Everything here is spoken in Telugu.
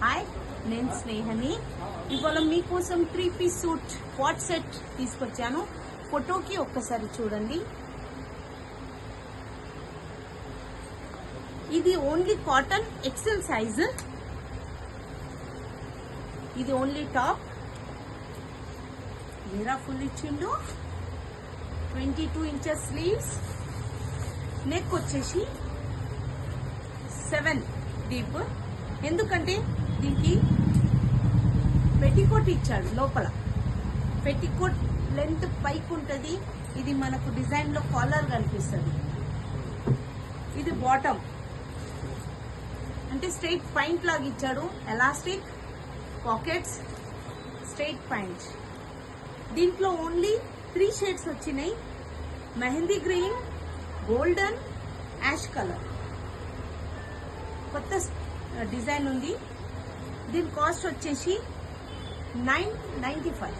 హాయ్, నేను స్నేహని. ఇవాళ మీకోసం 3-piece సూట్ వాట్ సెట్ తీసుకొచ్చాను. ఫోటోకి ఒక్కసారి చూడండి. ఇది ఓన్లీ కాటన్ ఎక్సెల్ సైజ్. ఇది ఓన్లీ టాప్. మీరా ఫుల్ ఇచ్చిండు. 22 ఇంచెస్ స్లీవ్స్. నెక్ వచ్చేసి 7 డీప్. ఎందుకంటే దీనికి పెట్టికోట్ ఇచ్చాడు. లోపల పెట్టికోట్ లెంత్ పైకి ఉంటుంది. ఇది మనకు డిజైన్ లో కాలర్ కనిపిస్తుంది. ఇది బాటమ్ అంటే స్ట్రైట్ పాయింట్ లాగా ఇచ్చాడు. Elastic pockets, straight point. దీంట్లో ఓన్లీ 3 షేడ్స్ వచ్చినాయి. Mehndi green, golden, ash colour. కొత్త డిజైన్ ఉంది. దీని కాస్ట్ వచ్చేసి 995.